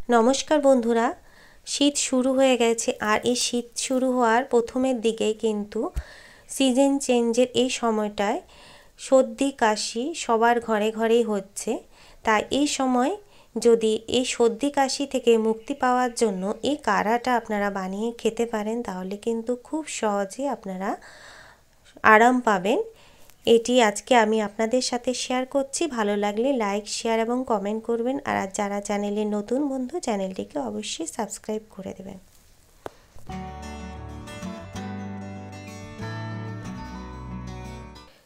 নমস্কার বন্ধুরা, শীত শুরু হয়ে গেছে। আর এই শীত শুরু হওয়ার প্রথমের দিকেই কিন্তু সিজন চেঞ্জের এই সময়টায় সর্দি কাশি সবার ঘরে ঘরেই হচ্ছে। তাই এই সময় যদি এই সর্দি কাশি থেকে মুক্তি পাওয়ার জন্য এই কাঢ়াটা আপনারা বানিয়ে খেতে পারেন, তাহলে কিন্তু খুব সহজে আপনারা আরাম পাবেন। এটি আজকে আমি আপনাদের সাথে শেয়ার করছি। ভালো লাগলে লাইক, শেয়ার এবং কমেন্ট করবেন। আর যারা চ্যানেলে নতুন বন্ধু, চ্যানেলটিকে অবশ্যই সাবস্ক্রাইব করে দেবেন।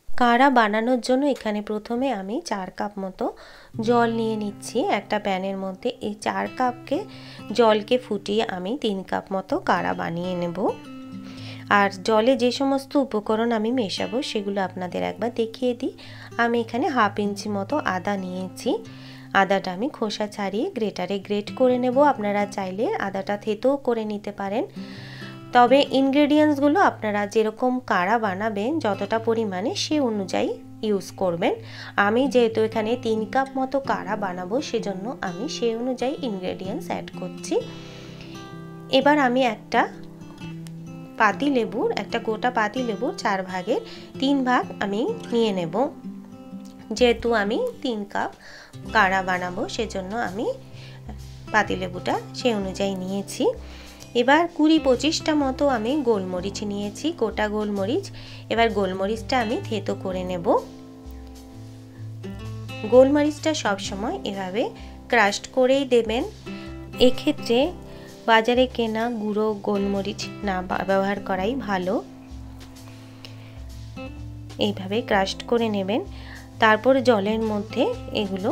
কাঢ়া বানানোর জন্য এখানে প্রথমে আমি 4 কাপ মতো জল নিয়ে নিচ্ছি একটা প্যানের মধ্যে। এই 4 কাপকে জলকে ফুটিয়ে আমি 3 কাপ মতো কাঢ়া বানিয়ে নেব। আর জলে যে সমস্ত উপকরণ আমি মেশাবো সেগুলো আপনাদের একবার দেখিয়ে দিই। আমি এখানে 1/2 ইঞ্চি মতো আদা নিয়েছি। আদাটা আমি খোসা ছাড়িয়ে গ্রেটারে গ্রেট করে নেব। আপনারা চাইলে আদাটা থেঁতেও করে নিতে পারেন। তবে ইনগ্রেডিয়েন্টসগুলো আপনারা যেরকম কাঢ়া বানাবেন যতটা পরিমাণে সে অনুযায়ী ইউজ করবেন। আমি যেহেতু এখানে 3 কাপ মতো কাঢ়া বানাবো, সেজন্য আমি সেই অনুযায়ী ইনগ্রেডিয়েন্টস অ্যাড করছি। এবার আমি একটা গোটা পাতি লেবুর 4 ভাগের 3 ভাগ আমি নিয়ে নেব। যেহেতু আমি 3 কাপ কাঢ়া বানাবো, সেজন্য আমি পাতিলেবুটা সেই অনুযায়ী নিয়েছি। এবার 20-25টা মতো আমি গোলমরিচ নিয়েছি, গোটা গোলমরিচ। এবার গোলমরিচটা আমি থেঁতো করে নেব। গোলমরিচটা সবসময় এভাবে ক্রাশড করেই দেবেন। এক্ষেত্রে বাজারে কেনা গুঁড়ো গোলমরিচ না ব্যবহার করাই ভালো। এইভাবে ক্রাশড করে নেবেন। তারপর জলের মধ্যে এগুলো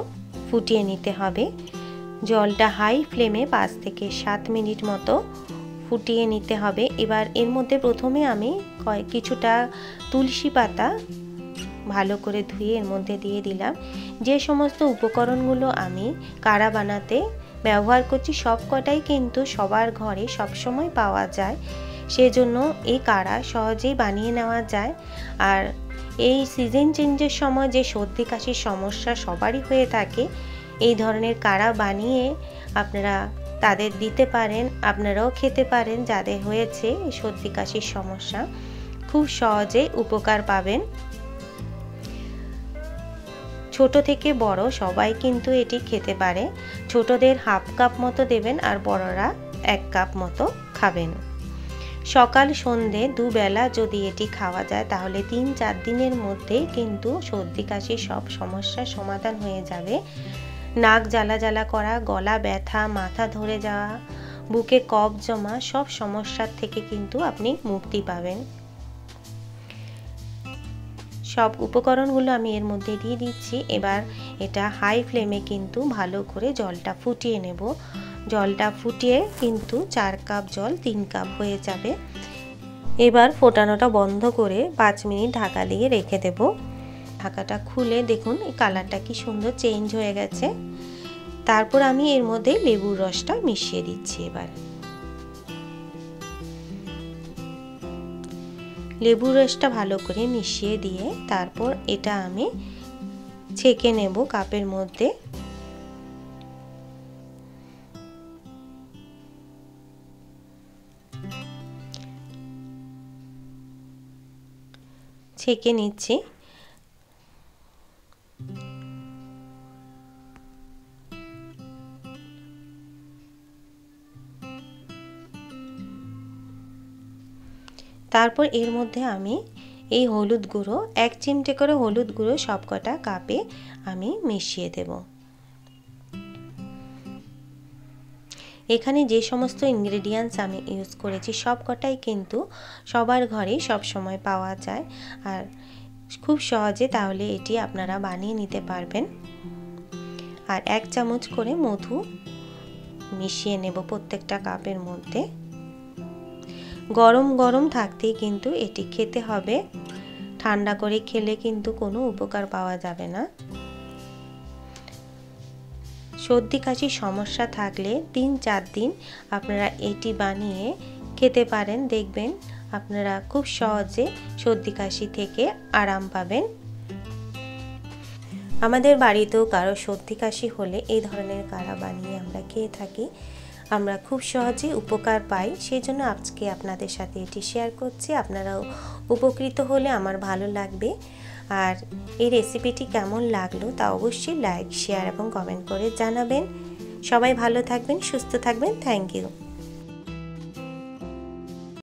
ফুটিয়ে নিতে হবে। জলটা হাই ফ্লেমে 5 থেকে 7 মিনিট মতো ফুটিয়ে নিতে হবে। এবার এর মধ্যে প্রথমে আমি কিছুটা তুলসী পাতা ভালো করে ধুয়ে এর মধ্যে দিয়ে দিলাম। যে সমস্ত উপকরণগুলো আমি কাঢ়া বানাতে ব্যবহার করছি সব কটাই কিন্তু সবার ঘরে সবসময় পাওয়া যায়, সেজন্য এই কাঢ়া সহজেই বানিয়ে নেওয়া যায়। আর এই সিজন চেঞ্জের সময় যে সর্দি কাশির সমস্যা সবারই হয়ে থাকে, এই ধরনের কাঢ়া বানিয়ে আপনারা তাদের দিতে পারেন, আপনারাও খেতে পারেন। যাদের হয়েছে এই সর্দি কাশির সমস্যা, খুব সহজে উপকার পাবেন। ছোট থেকে বড় সবাই কিন্তু এটি খেতে পারে। ছোটদের 1/2 কাপ মতো দেবেন আর বড়রা 1 কাপ মতো খাবেন। সকাল সন্ধে দুবেলা যদি এটি খাওয়া যায়, তাহলে 3-4 দিনের মধ্যেই কিন্তু সর্দি কাশির সব সমস্যার সমাধান হয়ে যাবে। নাক জ্বালা জ্বালা করা, গলা ব্যথা, মাথা ধরে যাওয়া, বুকে কফ জমা, সব সমস্যার থেকে কিন্তু আপনি মুক্তি পাবেন। সব উপকরণগুলো আমি এর মধ্যে দিয়ে দিচ্ছি। এবার এটা হাই ফ্লেমে কিন্তু ভালো করে জলটা ফুটিয়ে নেব। জলটা ফুটিয়ে কিন্তু 4 কাপ জল 3 কাপ হয়ে যাবে। এবার ফোটানোটা বন্ধ করে 5 মিনিট ঢাকা দিয়ে রেখে দেব। ঢাকাটা খুলে দেখুন এই কালারটা কি সুন্দর চেঞ্জ হয়ে গেছে। তারপর আমি এর মধ্যে লেবুর রসটা মিশিয়ে দিচ্ছি। এবার লেবুর রসটা ভালো করে মিশিয়ে দিয়ে তারপর এটা আমি ছেঁকে নেব কাপের মধ্যে। ছেঁকে নিচ্ছি। তারপর এর মধ্যে আমি এই হলুদ গুঁড়ো 1 চিমটে করে হলুদ গুঁড়ো সবকটা কাপে আমি মিশিয়ে দেব। এখানে যে সমস্ত ইনগ্রেডিয়েন্টস আমি ইউজ করেছি সবকটাই কিন্তু সবার ঘরে সব সময় পাওয়া যায়, আর খুব সহজে তাহলে এটি আপনারা বানিয়ে নিতে পারবেন। আর 1 চামচ করে মধু মিশিয়ে নেব প্রত্যেকটা কাপের মধ্যে। গরম গরম থাকতেই কিন্তু এটি খেতে হবে। ঠান্ডা করে খেলে কিন্তু কোনো উপকার পাওয়া যাবে না। সর্দি কাশির সমস্যা থাকলে 3-4 দিন আপনারা এটি বানিয়ে খেতে পারেন। দেখবেন আপনারা খুব সহজে সর্দি কাশি থেকে আরাম পাবেন। আমাদের বাড়িতেও কারো সর্দি কাশি হলে এই ধরনের কাড়া বানিয়ে আমরা খেয়ে থাকি। আমরা খুব সহজেই উপকার পাই, সেই জন্য আজকে আপনাদের সাথে এটি শেয়ার করছি। আপনারাও উপকৃত হলে আমার ভালো লাগবে। আর এই রেসিপিটি কেমন লাগলো তা অবশ্যই লাইক, শেয়ার এবং কমেন্ট করে জানাবেন। সবাই ভালো থাকবেন, সুস্থ থাকবেন। Thank you.